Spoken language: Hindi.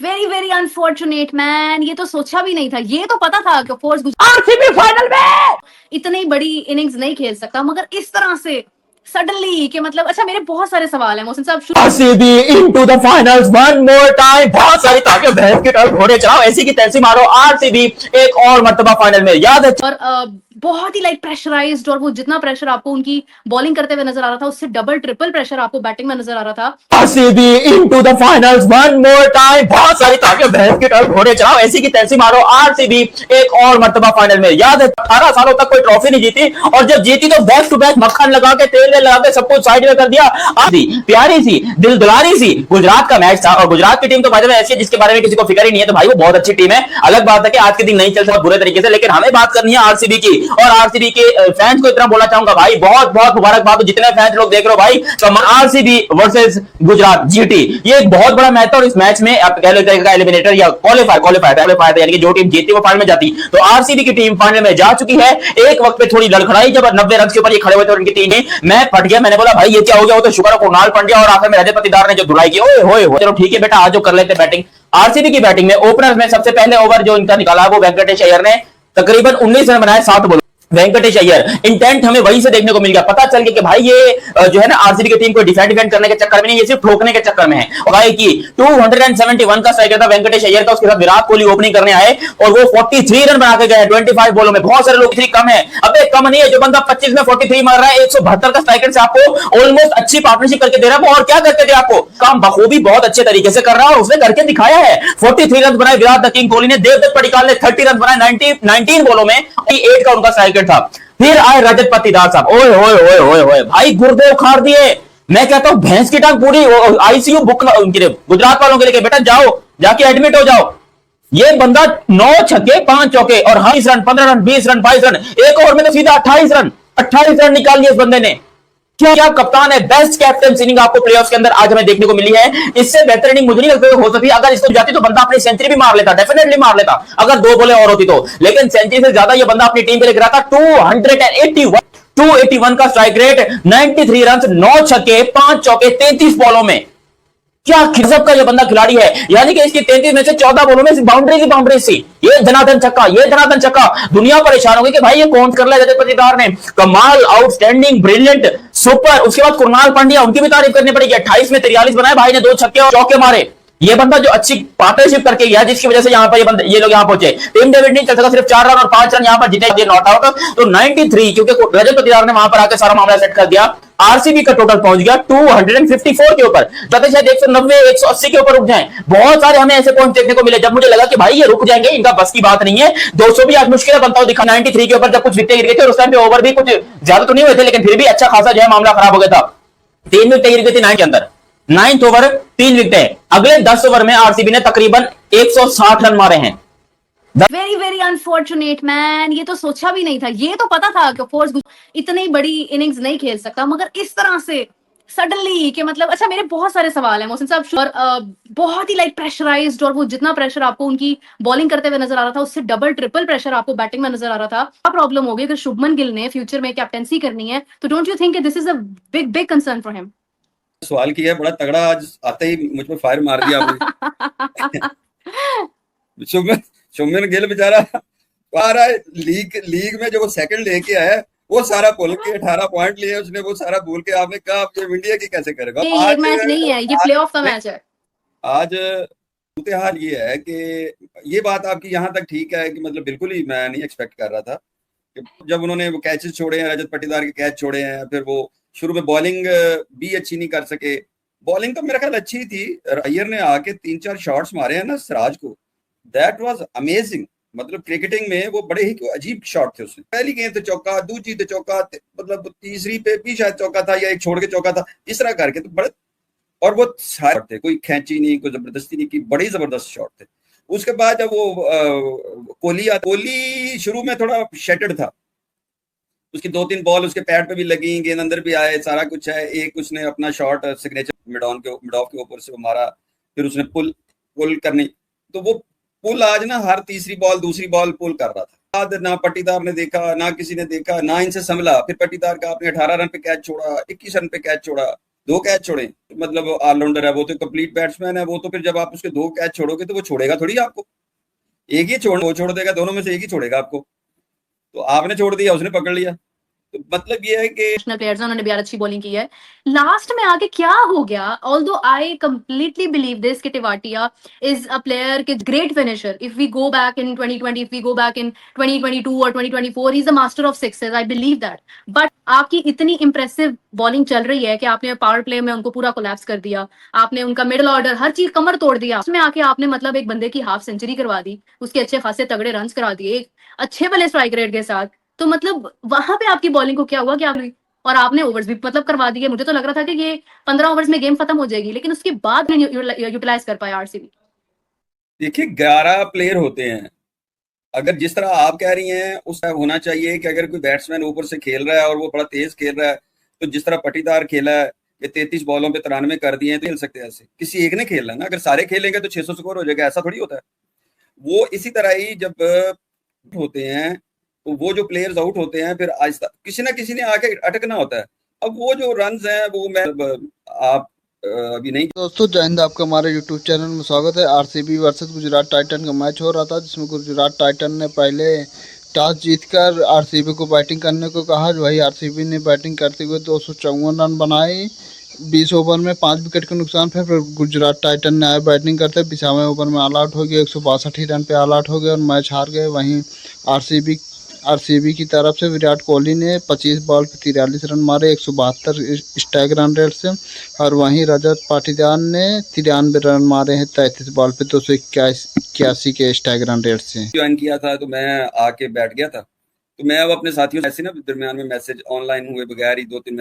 वेरी वेरी अनफॉर्चुनेट मैन, ये तो सोचा भी नहीं था। ये तो पता था कि फोर्स आरसीबी फाइनल में इतनी बड़ी इनिंग्स नहीं खेल सकता, मगर इस तरह से सडनली कि मतलब अच्छा, मेरे बहुत सारे सवाल हैं मोहसिन साहब। RCB into the finals one more time. बहुत सारी ताकत भैंस की तरफ घोड़े चलाओ, ऐसी की तैसी मारो। आरसीबी एक और मर्तबा फाइनल में, याद है। और बहुत ही लाइक प्रेशराइज्ड, और वो जितना प्रेशर आपको उनकी बॉलिंग करते हुए नजर आ रहा था, उससे डबल ट्रिपल प्रेशर आपको बैटिंग में नजर आ रहा था। RCB into the finals one more time. बहुत सारी ताकत भैंस की तरफ घोड़े चलाओ, ऐसी की तैसी मारो। आरसीबी एक और मर्तबा फाइनल में, याद है 18 सालों तक कोई ट्रॉफी नहीं जीती, और जब जीती तो बैक टू बैक मक्खन लगा के तेल लगा के सब कुछ साइड में कर दिया। प्यारी सी दिल दुलारी सी गुजरात का मैच था, और गुजरात की टीम तो भाई ऐसी है जिसके बारे में किसी को फिक्र ही नहीं है, तो भाई वो बहुत अच्छी टीम है। अलग बात है कि आज के दिन नहीं चलता बुरे तरीके से, लेकिन हमें बात करनी है आरसीबी की। और आरसीबी के फैंस को इतना बोलना चाहूंगा भाई, बहुत बहुत मुबारकबाद जितने फैंस लोग देख रहे हो भाई। आरसीबी वर्सेस गुजरात जीटी, ये एक बहुत बड़ा मैच था, और इस मैच में आप कह लो एलिमिनेटर या क्वालिफायर यानी कि जो टीम जीती वो फाइनल में जाती। तो आरसीबी की टीम फाइनल में जा चुकी है। एक वक्त पे थोड़ी लड़खड़ाई, जब 90 रन के ऊपर ये खड़े हुए थे उनकी टीम में, मैं फट गया। मैंने बोला भाई ये क्या हो गया, वो तो शुक्र है कुणाल पांड्या और आखिर में रजत पाटीदार ने जो धुलाई की। ओए होए होए, चलो ठीक है बेटा, आज जो कर लेते बैटिंग। आरसीबी की बैटिंग में ओपनर्स में सबसे पहले ओवर जो इनका निकाला वो वेंकटेश अय्यर ने तकरीबन 19 रन बनाए 7 बॉल। वेंकटेश अय्यर इंटेंट हमें वहीं से देखने को मिल गया। पता चल गया कि भाई ये जो है ना आरसीबी की टीम को डिफेंड करने के चक्कर में नहीं, ये सिर्फ ठोकने के चक्कर में है। और भाई की 271 का स्ट्राइक था वेंकटेश अय्यर का, उसके साथ विराट कोहली ओपनिंग करने आए और वो 43 रन बना के गए 25 बॉलों में। बहुत सारे लोग इतनी कम है, अबे कम नहीं है, जो बंदा 25 में 43 मार रहा है 172 का स्ट्राइक से आपको ऑलमोस्ट अच्छी पार्टनरशिप करके दे रहा है। और क्या करके दे आपको काम बखूबी बहुत अच्छे तरीके से कर रहा है, और उसने करके दिखाया है। 43 रन बनाए विराट द किंग कोहली ने, देवदत्त पडिक्कल ने 30 रन बनाए 19 बॉलों में, 8 का उनका स्ट्राइक रेट था। फिर आए रजत पाटीदार साहब, ओए ओए ओए ओए ओए भाई गुर्दे उखाड़ दिए। मैं कहता हूं भैंस की टांग पूरी आईसीयू बुक गुजरात वालों के लिए, बेटा जाओ जाके एडमिट हो जाओ। ये बंदा 9 छक्के 5 चौके और 20 रन 15 रन 20 रन 22 रन, एक ओवर में तो सीधा 28 रन निकाल लिए इस बंदे ने। क्या कप्तान है, बेस्ट कैप्टन इनिंग आपको प्लेऑफ्स के अंदर आज हमें देखने को मिली है। इससे बेहतर इनिंग मुझे नहीं लगता हो सकती। अगर इसको जाती तो बंदा अपनी सेंचुरी भी मार लेता, डेफिनेटली मार लेता अगर 2 बॉलें और होती तो, लेकिन सेंचुरी से ज्यादा ये बंदा अपनी टीम के लिए गिरा था। 281 का स्ट्राइक रेट, 93 रन, 9 छक्के 5 चौके 33 बॉलों में। क्या खिजब का ये बंदा खिलाड़ी है, यानी कि इसकी 33 में से 14 बॉलों में बाउंड्री की बाउंड्री सी। ये धनाधन चक्का, ये धनाधन चक्का। दुनिया परेशान हो गई कि भाई ये कौन कर लिया रजत पाटीदार ने। कमाल, आउटस्टैंडिंग, ब्रिलियंट, सुपर। उसके बाद कुणाल पांड्या, उनकी भी तारीफ करनी पड़ेगी। 28 में 43 बनाए भाई ने, 2 छक्के और चौके मारे। ये बंदा जो अच्छी पार्टनरशिप करके गया, जिसकी वजह से यहाँ पर ये लोग यहाँ पहुंचे। टीम डेविड नहीं चल सका, सिर्फ 4 रन और 5 रन यहाँ पर जीते नॉट आउट। तो 93, क्योंकि रजत पाटीदार ने वहां पर आकर सारा मामला सेट कर दिया। आरसीबी का टोटल पहुंच गया 254 के ऊपर, जाते शायद 190 180 के ऊपर रुक जाएं। बहुत सारे हमें ऐसे पॉइंट देखने को मिले जब मुझे लगा कि भाई ये रुक जाएंगे, इनका बस की बात नहीं है। 200 भी आज मुश्किल बनता हुआ दिखा 93 के ऊपर, जब कुछ विकेट गिर गए थे और उस टाइम पे ओवर भी कुछ ज्यादा तो नहीं हुए थे, लेकिन फिर भी अच्छा खासा जो है मामला खराब हो गया था। 3 विकेट गिर गई थी 9 के अंदर, 9th ओवर 3 विकेट। अगले 10 ओवर में आरसीबी ने तकरीबन 160 रन मारे हैं। वेरी वेरी अनफॉर्चुनेट मैन, ये तो सोचा भी नहीं था। ये तो पता था कि फोर्स इतनी बड़ी इनिंग्स नहीं खेल सकता, मगर इस तरह से सडनली कि मतलब अच्छा, मेरे बहुत सारे सवाल हैं मोहसिन साहब। और बहुत ही लाइक प्रेशराइज्ड, और वो जितना प्रेशर आपको उनकी बॉलिंग करते हुए नजर आ रहा था, उससे डबल ट्रिपल प्रेशर आपको बैटिंग में नजर आ रहा था। क्या प्रॉब्लम होगी अगर शुभमन गिल ने फ्यूचर में कैप्टेंसी करनी है, तो don't you think this is a big big concern for him? सवाल किया बड़ा तगड़ा, आज आते ही मुझ पर फायर मार दिया आपने। शुभमन गिल बेचारा आ रहा है लीग में, जो वो सेकंड लेके आया वो सारा भूल के 18 पॉइंट लिए उसने, वो सारा भूल के आपने कहा आप ये इंडिया की कैसे करेगा। ये एक मैच नहीं है, ये प्लेऑफ का मैच है। आज हाल ये है कि ये बात आपकी यहाँ तक ठीक है कि मतलब बिल्कुल ही मैं नहीं एक्सपेक्ट कर रहा था कि जब उन्होंने वो कैचेस छोड़े हैं, रजत पाटीदार के कैच छोड़े हैं, फिर वो शुरू में बॉलिंग भी अच्छी नहीं कर सके। बॉलिंग तो मेरा ख्याल अच्छी थी, अय्यर ने आके 3-4 शॉट्स मारे हैं ना सिराज को, दैट वाज अमेजिंग। मतलब क्रिकेटिंग में वो बड़े ही अजीब शॉट थे उसने। पहली गेंद तो चौका, दूसरी तो चौका, मतलब तीसरी पे भी शायद चौका था या एक छोड़ के चौका था, इस तरह करके तो बड़े, और वो सारे थे, कोई खेची नहीं, कोई जबरदस्ती नहीं की, बड़ी जबरदस्त शॉट थे। उसके बाद जब वो कोहली शुरू में थोड़ा शेटेड था, उसकी 2-3 बॉल उसके पैड पे भी लगी, गेंद अंदर भी आए, सारा कुछ है। एक उसने अपना शॉट सिग्नेचर मिड ऑफ के ऊपर से मारा, फिर उसने पुल करनी, तो वो पुल आज ना हर तीसरी बॉल दूसरी बॉल पुल कर रहा था। बाद ना पाटीदार ने देखा, ना किसी ने देखा, ना इनसे संभला। फिर पाटीदार का आपने 18 रन पे कैच छोड़ा, 21 रन पे कैच छोड़ा, 2 कैच छोड़े, मतलब ऑलराउंडर है वो, तो कंप्लीट बैट्समैन है वो, तो फिर जब आप उसके 2 कैच छोड़ोगे तो वो छोड़ेगा थोड़ी आपको, एक ही वो छोड़ देगा, दोनों में से एक ही छोड़ेगा आपको। तो आपने छोड़ दिया, उसने पकड़ लिया। तो मतलब ये है कि नेशनल प्लेयर्स उन्होंने भी यार अच्छी बॉलिंग की है। लास्ट में आके क्या हो गया, although I completely believe this कि टिवाटिया इज अ प्लेयर के great finisher. If we go back in 2020, if we go back in 2022 और 2024, he is the master of sixes, I believe that. But आपकी इतनी इंप्रेसिव बॉलिंग चल रही है कि आपने पावर प्ले में उनको पूरा कोलैप्स कर दिया, आपने उनका मिडिल ऑर्डर हर चीज कमर तोड़ दिया, उसमें आके आपने मतलब एक बंदे की हाफ सेंचुरी करवा दी, उसके अच्छे खासे तगड़े रन करा दिए एक अच्छे वाले स्ट्राइक रेट के साथ। तो मतलब वहां पे आपकी बॉलिंग को क्या हुआ, क्या हुई, और आपने ओवर्स भी मतलब करवा दिए। मुझे तो लग रहा था कि ये 15 ओवर्स में गेम खत्म हो जाएगी, लेकिन उसके बाद यूटिलाइज कर पाया आरसीबी। देखिए 11 प्लेयर होते हैं, अगर जिस तरह आप कह रही हैं उस तरह होना चाहिए कि अगर कोई बैट्समैन ऊपर से खेल रहा है और वो बड़ा तेज खेल रहा है, तो जिस तरह पटीदार खेला है कि 33 बॉलों पे 93 कर दिए हैं, तो खेल सकते हैं ऐसे। किसी एक ने खेलना है ना, अगर सारे खेलेंगे तो 600 स्कोर हो जाएगा, ऐसा थोड़ी होता है। वो इसी तरह ही जब होते हैं तो वो जो प्लेयर्स आउट होते हैं फिर आहिस्ता किसी ना किसी ने आके अटकना होता है। अब वो जो रन्स हैं वो मैं आप अभी नहीं। दोस्तों जय हिंद, आपका हमारे यूट्यूब चैनल में स्वागत है। आरसीबी वर्सेस गुजरात टाइटन का मैच हो रहा था, जिसमें गुजरात टाइटन ने पहले टॉस जीतकर आरसीबी को बैटिंग करने को कहा। वही आरसीबी ने बैटिंग करते हुए 254 रन बनाए 20 ओवर में 5 विकेट के नुकसान पे। फिर गुजरात टाइटन ने आए बैटिंग करते, 20वें ओवर में ऑल आउट हो गए, 162 रन पे ऑल आउट हो गए और मैच हार गए। वहीं आरसीबी की तरफ से विराट कोहली ने 25 बॉल पे 43 रन मारे 172 स्ट्राइक रन रेट से, और वहीं रजत पाटीदार ने 93 रन मारे हैं 33 बॉल पे 281 के स्ट्राइक रन रेट से। ज्वाइन किया था तो मैं आके बैठ गया था, तो मैं अब अपने साथियों ऐसे ना दरमियान में मैसेज ऑनलाइन हुए बगैर ही 2-3